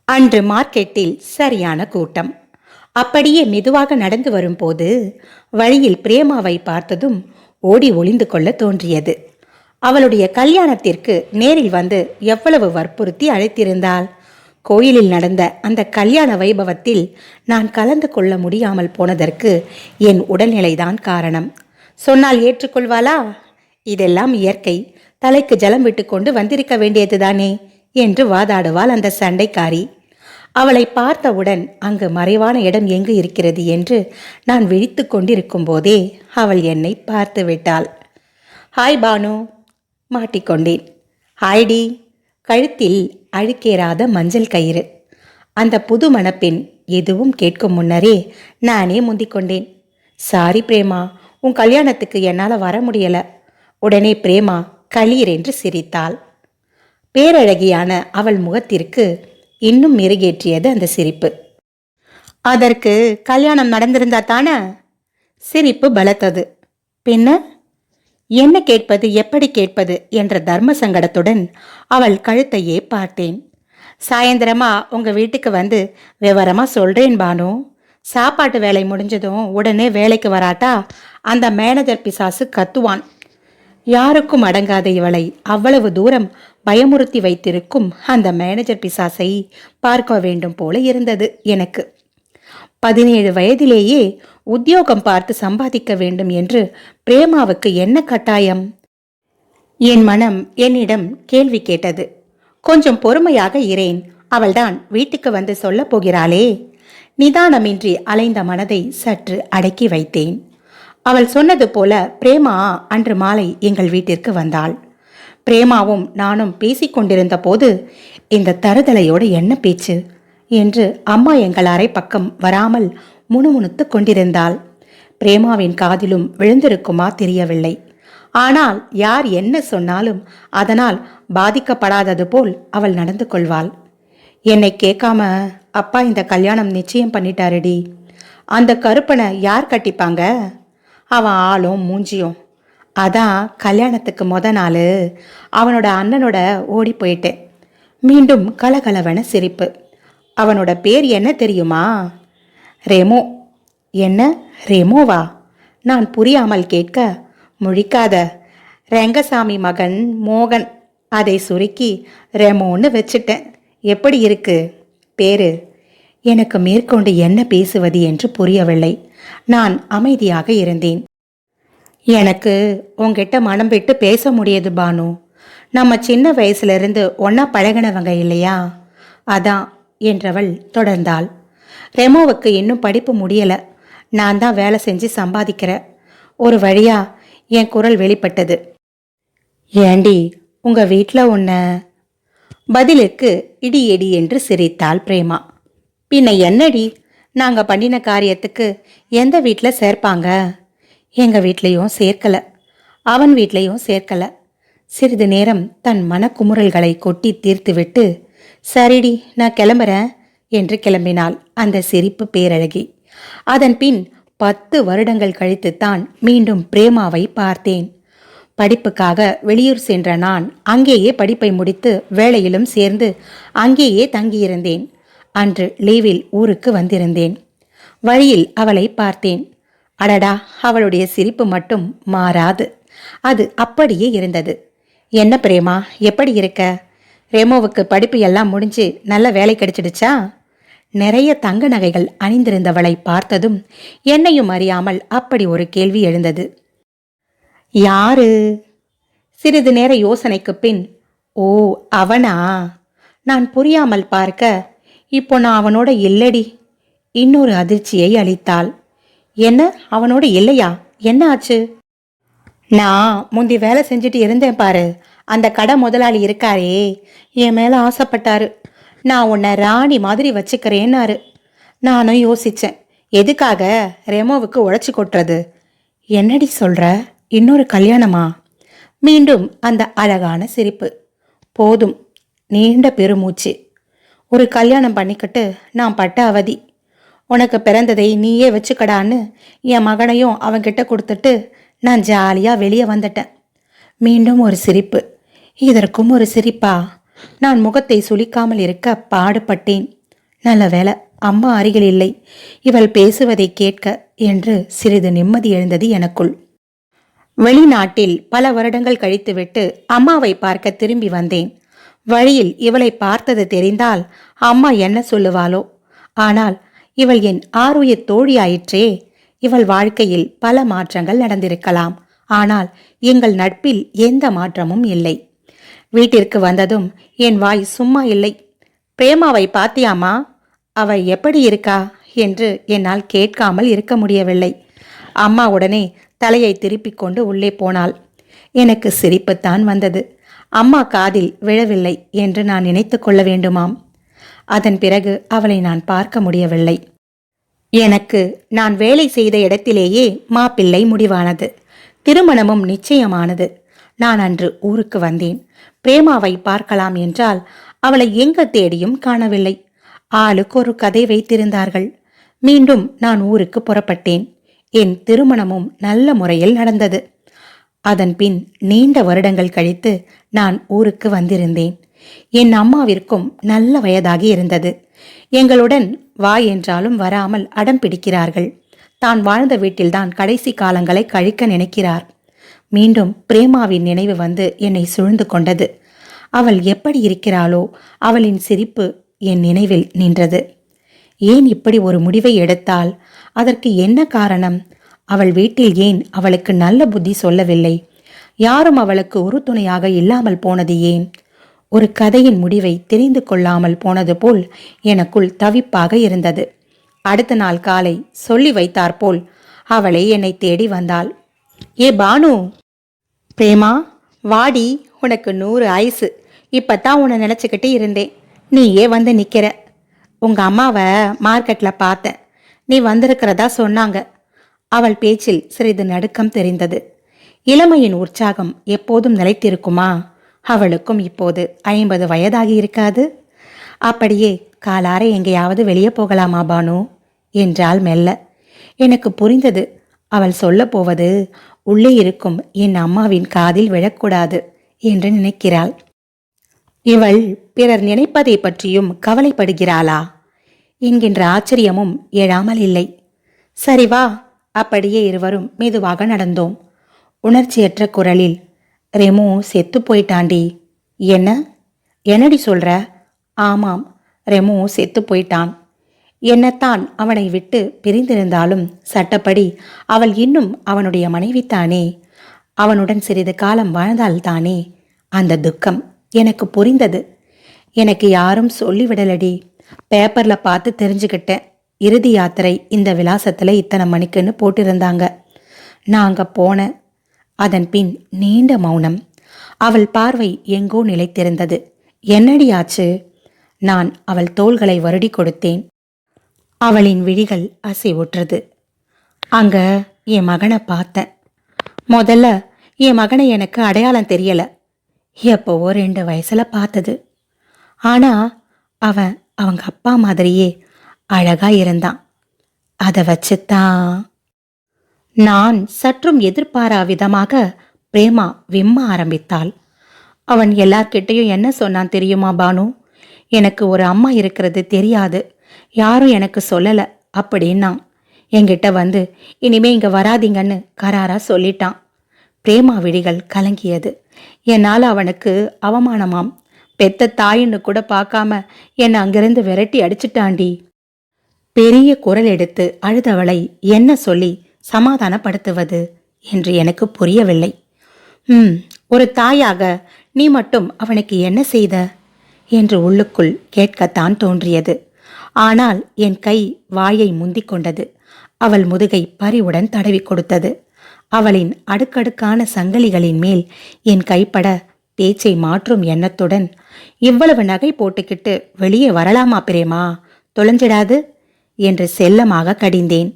அன்று மார்க்கெட்டில் சரியான கூட்டம். அப்படியே மெதுவாக நடந்து வரும்போது வழியில் பிரேமாவை பார்த்ததும் ஓடி ஒளிந்து கொள்ள தோன்றியது. அவளுடைய கல்யாணத்திற்கு நேரில் வந்து எவ்வளவு வற்புறுத்தி அழைத்திருந்தாள். கோயிலில் நடந்த அந்த கல்யாண வைபவத்தில் நான் கலந்து கொள்ள முடியாமல் போனதற்கு என் உடல்நிலைதான் காரணம். சொன்னால் ஏற்றுக்கொள்வாளா? இதெல்லாம் இயற்கை, தலைக்கு ஜலம் விட்டுக்கொண்டு வந்திருக்க வேண்டியதுதானே என்று வாதாடுவாள் அந்த சண்டைக்காரி. அவளை பார்த்தவுடன் அங்கு மறைவான இடம் எங்கு இருக்கிறது என்று நான் விழித்து கொண்டிருக்கும் போதே அவள் என்னை பார்த்து விட்டாள். ஹாய் பானு. மாட்டிக்கொண்டேன். ஹாய்டி. கழுத்தில் அழுக்கேறாத மஞ்சள் கயிறு. அந்த புது மணப்பெண் எதுவும் கேட்கும் முன்னரே நானே முந்திக்கொண்டேன். சாரி பிரேமா, உன் கல்யாணத்துக்கு என்னால் வர முடியல. உடனே பிரேமா களீர் என்று சிரித்தாள். பேரழகியான அவள் முகத்திற்கு இன்னும் மெருகேற்றியது அந்த சிரிப்பு. அதற்கு கல்யாணம் நடந்திருந்தா தானே? சிரிப்பு பலத்தது. பின்ன என்ன கேட்பது, எப்படி கேட்பது என்ற தர்ம சங்கடத்துடன் அவள் கழுத்தையே பார்த்தேன். சாயந்தரமா உங்க வீட்டுக்கு வந்து விவரமா சொல்றேன் பானு. சாப்பாட்டு வேலை முடிஞ்சதும் உடனே வேலைக்கு வராட்டா அந்த மேனேஜர் பிசாசு கத்துவான். யாருக்கும் அடங்காத இவளை அவ்வளவு தூரம் பயமுறுத்தி வைத்திருக்கும் அந்த மேனேஜர் பிசாசை பார்க்க வேண்டும் போல இருந்தது எனக்கு. 17 வயதிலேயே உத்தியோகம் பார்த்து சம்பாதிக்க வேண்டும் என்று பிரேமாவுக்கு என்ன கட்டாயம்? என் மனம் என்னிடம் கேள்வி கேட்டது. கொஞ்சம் பொறுமையாக இரேன், அவள்தான் வீட்டுக்கு வந்து சொல்ல போகிறாளே. நிதானமின்றி அலைந்த மனதை சற்று அடக்கி வைத்தேன். அவள் சொன்னது போல பிரேமா அன்று மாலை எங்கள் வீட்டிற்கு வந்தாள். பிரேமாவும் நானும் பேசிக்கொண்டிருந்த போது இந்த தருதலையோடு என்ன பேச்சு என்று அம்மா எங்கள் அறை பக்கம் வராமல் முணுமுணுத்து கொண்டிருந்தாள். பிரேமாவின் காதிலும் விழுந்திருக்குமா தெரியவில்லை. ஆனால் யார் என்ன சொன்னாலும் அதனால் பாதிக்கப்படாதது போல் அவள் நடந்து கொள்வாள். என்னை கேட்காம அப்பா இந்த கல்யாணம் நிச்சயம் பண்ணிட்டாருடி. அந்த கருப்பனை யார் கட்டிப்பாங்க? அவன் ஆளும் மூஞ்சியும். அதான் கல்யாணத்துக்கு நாள் அவனோட அண்ணனோட ஓடி போயிட்டேன். மீண்டும் கலகலவன சிரிப்பு. அவனோட பேர் என்ன தெரியுமா? ரெமோ. என்ன ரெமோவா? நான் புரியாமல் கேட்க, முழிக்காத, ரெங்கசாமி மகன் மோகன். அதை சுருக்கி ரெமோன்னு வச்சிட்டேன். எப்படி இருக்கு பேரு? எனக்கு மேற்கொண்டு என்ன பேசுவது என்று புரியவில்லை. நான் அமைதியாக இருந்தேன். எனக்கு உங்ககிட்ட மனம் விட்டு பேச முடியாது பானு. நம்ம சின்ன வயசுல இருந்து ஒன்னா பழகினவங்க இல்லையா, அதான் என்றவள் தொடர்ந்தாள். ரெமோவுக்கு இன்னும் படிப்பு முடியல. நான் தான் வேலை செஞ்சு சம்பாதிக்கிறேன். ஒரு வழியா என் குரல் வெளிப்பட்டது. ஏண்டி உங்க வீட்டில் உன்ன? பதிலுக்கு இடி இடி என்று சிரித்தாள் பிரேமா. பின்ன என்னடி, நாங்க பண்ணின காரியத்துக்கு எந்த வீட்டில் சேர்ப்பாங்க? எங்க வீட்லையும் சேர்க்கல, அவன் வீட்லையும் சேர்க்கல. சிறிது நேரம் தன் மனக்குமுறல்களை கொட்டி தீர்த்துவிட்டு, சரிடி நான் கிளம்புறேன் என்று கிளம்பினாள் அந்த சிரிப்பு பேரழகி. அதன் பின் 10 வருடங்கள் கழித்துத்தான் மீண்டும் பிரேமாவை பார்த்தேன். படிப்புக்காக வெளியூர் சென்ற நான் அங்கேயே படிப்பை முடித்து வேலையிலும் சேர்ந்து அங்கேயே தங்கியிருந்தேன். அன்று லீவில் ஊருக்கு வந்திருந்தேன். வழியில் அவளை பார்த்தேன். அடடா, அவளுடைய சிரிப்பு மட்டும் மாறாது. அது அப்படியே இருந்தது. என்ன பிரேமா, எப்படி இருக்க? ரெமோவுக்கு படிப்பு எல்லாம் முடிஞ்சு நல்ல வேலை கிடைச்சிடுச்சா? நிறைய தங்க நகைகள் அணிந்திருந்தவளை பார்த்ததும் என்னையும் அறியாமல் அப்படி ஒரு கேள்வி எழுந்தது. யாரு? சிறிது நேர யோசனைக்கு பின், ஓ அவனா? நான் புரியாமல் பார்க்க, இப்போ நான் அவனோட இல்லடி. இன்னொரு அதிர்ச்சியை அளித்தாள். என்ன அவனோட இல்லையா? என்ன ஆச்சு? நான் முந்தி வேலை செஞ்சுட்டு இருந்தேன் பாரு, அந்த கடை முதலாளி இருக்காரே, என் மேல ஆசைப்பட்டாரு. நான் உன்னை ராணி மாதிரி வச்சுக்கிறேன்னாரு. நானும் யோசிச்சேன், எதுக்காக ரெமோவுக்கு உழைச்சி கொட்டுறது? என்னடி சொல்ற? இன்னொரு கல்யாணமா? மீண்டும் அந்த அழகான சிரிப்பு. போதும். நீண்ட பெருமூச்சு. ஒரு கல்யாணம் பண்ணிக்கிட்டு நான் பட்ட அவதி. உனக்கு பிறந்ததை நீயே வச்சுக்கடான்னு என் மகனையும் அவன்கிட்ட கொடுத்துட்டு நான் ஜாலியா வெளியே வந்துட்டேன். மீண்டும் ஒரு சிரிப்பு. இதற்கும் ஒரு சிரிப்பா? நான் முகத்தை சுளிக்காமல் இருக்க பாடுபட்டேன். நல்ல வேளை அம்மா அருகில் இல்லை, இவள் பேசுவதை கேட்க என்று சிறிது நிம்மதி எழுந்தது எனக்குள். வெளிநாட்டில் பல வருடங்கள் கழித்துவிட்டு அம்மாவை பார்க்க திரும்பி வந்தேன். வழியில் இவளை பார்த்தது தெரிந்தால் அம்மா என்ன சொல்லுவாளோ? ஆனால் இவள் என் ஆருயிர் தோழியாயிற்றே. இவள் வாழ்க்கையில் பல மாற்றங்கள் நடந்திருக்கலாம். ஆனால் எங்கள் நட்பில் எந்த மாற்றமும் இல்லை. வீட்டிற்கு வந்ததும் என் வாய் சும்மா இல்லை. பிரேமாவை பாத்தியாமா? அவள் எப்படி இருக்கா என்று என்னால் கேட்காமல் இருக்க முடியவில்லை. அம்மா உடனே தலையை திருப்பிக் கொண்டு உள்ளே போனாள். எனக்கு சிரிப்புத்தான் வந்தது. அம்மா காதில் விழவில்லை என்று நான் நினைத்து கொள்ள வேண்டுமாம். அதன் பிறகு அவளை நான் பார்க்க முடியவில்லை. எனக்கு நான் வேலை செய்த இடத்திலேயே மாப்பிள்ளை முடிவானது. திருமணமும் நிச்சயமானது. நான் அன்று ஊருக்கு வந்தேன். பிரேமாவை பார்க்கலாம் என்றால் அவளை எங்க தேடியும் காணவில்லை. ஆளுக்கு ஒரு கதை வைத்திருந்தார்கள். மீண்டும் நான் ஊருக்கு புறப்பட்டேன். என் திருமணமும் நல்ல முறையில் நடந்தது. அதன் பின் நீண்ட வருடங்கள் கழித்து நான் ஊருக்கு வந்திருந்தேன். என் அம்மாவிற்கும் நல்ல வயதாகி இருந்தது. எங்களுடன் வா என்றாலும் வராமல் அடம் பிடிக்கிறார்கள். தான் வாழ்ந்த வீட்டில்தான் கடைசி காலங்களை கழிக்க நினைக்கிறார். மீண்டும் பிரேமாவின் நினைவு வந்து என்னை சூழ்ந்து கொண்டது. அவள் எப்படி இருக்கிறாளோ அவளின் சிரிப்பு என் நினைவில் நின்றது. ஏன் இப்படி ஒரு முடிவை எடுத்தாள்? அதற்கு என்ன காரணம்? அவள் வீட்டில் ஏன் அவளுக்கு நல்ல புத்தி சொல்லவில்லை? யாரும் அவளுக்கு ஒரு துணையாக இல்லாமல் போனது ஏன்? ஒரு கதையின் முடிவை தெரிந்து கொள்ளாமல் போனது போல் எனக்குள் தவிப்பாக இருந்தது. அடுத்த நாள் காலை சொல்லி வைத்தாற்போல் அவளை என்னை தேடி வந்தாள். ஏ பானு! பிரேமா, வாடி, உனக்கு 100 ஆயுசு. இப்பத்தான் உன்னை நினைச்சுக்கிட்டு இருந்தேன். நீயே வந்து நிக்கிற. உங்க அம்மாவை மார்க்கெட்ல பார்த்தேன். நீ வந்திருக்கிறதா சொன்னாங்க. அவள் பேச்சில் சிறிது நடுக்கம் தெரிந்தது. இளமையின் உற்சாகம் எப்போதும் நிலைத்திருக்குமா? அவளுக்கும் இப்போது 50 வயதாகி இருக்காது. அப்படியே காலார எங்கேயாவது வெளியே போகலாமா பானு என்றாள் மெல்ல. எனக்கு புரிந்தது. அவள் சொல்ல போவது உள்ளே இருக்கும் என் அம்மாவின் காதில் விழக்கூடாது என்று நினைக்கிறாள். இவள் பிறர் நினைப்பதை பற்றியும் கவலைப்படுகிறாளா என்கின்ற ஆச்சரியமும் எழாமல் இல்லை. சரி வா. அப்படியே இருவரும் மெதுவாக நடந்தோம். உணர்ச்சியற்ற குரலில், ரெமோ செத்து போயிட்டாண்டி. என்ன? என்னடி சொல்ற? ஆமாம், ரெமோ செத்து போயிட்டான். என்னத்தான் அவனை விட்டு பிரிந்திருந்தாலும் சட்டப்படி அவள் இன்னும் அவனுடைய மனைவித்தானே. அவனுடன் சிறிது காலம் வாழ்ந்தால்தானே. அந்த துக்கம் எனக்கு புரிந்தது. எனக்கு யாரும் சொல்லிவிடலடி. பேப்பர்ல பார்த்து தெரிஞ்சுக்கிட்டேன். இறுதி யாத்திரை இந்த விலாசத்துல இத்தனை மணிக்குன்னு போட்டிருந்தாங்க. நான் அங்க போனேன். அதன் பின் நீண்ட மௌனம். அவள் பார்வை எங்கோ நிலைத்திருந்தது. என்னடி ஆச்சு? நான் அவள் தோள்களை வருடி கொடுத்தேன். அவளின் விழிகள் அசைவுற்றது. அங்க என் மகனை பார்த்தேன். முதல்ல என் மகனை எனக்கு அடையாளம் தெரியல. எப்போவோ 2 வயசுல பார்த்தது. ஆனா அவன் அவங்க அப்பா மாதிரியே அழகா இருந்தான். அதை வச்சுத்தான் நான் சற்றும் எதிர்பாரா விதமாக பிரேமா விம்ம ஆரம்பித்தாள். அவன் எல்லார்கிட்டையும் என்ன சொன்னான் தெரியுமா பானு? எனக்கு ஒரு அம்மா இருக்கிறது தெரியாது, யாரும் எனக்கு சொல்லல அப்படின்னா. என்கிட்ட வந்து இனிமே இங்க வராதீங்கன்னு கராரா சொல்லிட்டான். பிரேமா விழிகள் கலங்கியது. என்னால் அவனுக்கு அவமானமாம். பெத்த தாயின்னு கூட பார்க்காம என்னை அங்கிருந்து விரட்டி அடிச்சிட்டாண்டி. பெரிய குரல் எடுத்து அழுதவளை என்ன சொல்லி சமாதானப்படுத்துவது என்று எனக்கு புரியவில்லை. ஒரு தாயாக நீ மட்டும் அவனுக்கு என்ன செய்த என்று உள்ளுக்குள் கேட்கத்தான் தோன்றியது. ஆனால் என் கை வாயை முந்திக் கொண்டது. அவள் முதுகை பரிவுடன் தடவி கொடுத்தது. அவளின் அடுக்கடுக்கான சங்கிலிகளின் மேல் என் கைப்பட பேச்சை மாற்றும் எண்ணத்துடன், இவ்வளவு நகை போட்டுக்கிட்டு வெளியே வரலாமா பிரேமா? தொலைஞ்சிடாது என்று செல்லமாக கடிந்தேன்.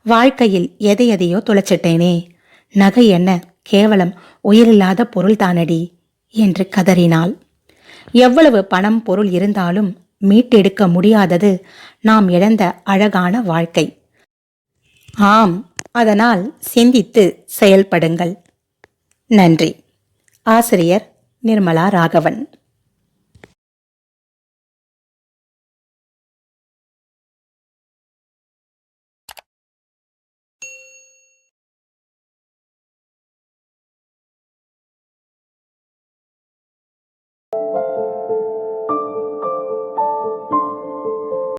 வாழ்க்கையில் எதையோ தொலைச்சிட்டேனே. நகை என்ன கேவலம் உயிரில்லாத பொருள் தானடி என்று கதறினாள். எவ்வளவு பணம் பொருள் இருந்தாலும் மீட்டெடுக்க முடியாதது நாம் இழந்த அழகான வாழ்க்கை. ஆம், அதனால் சிந்தித்து செயல்படுங்கள். நன்றி. ஆசிரியர் நிர்மலா ராகவன்.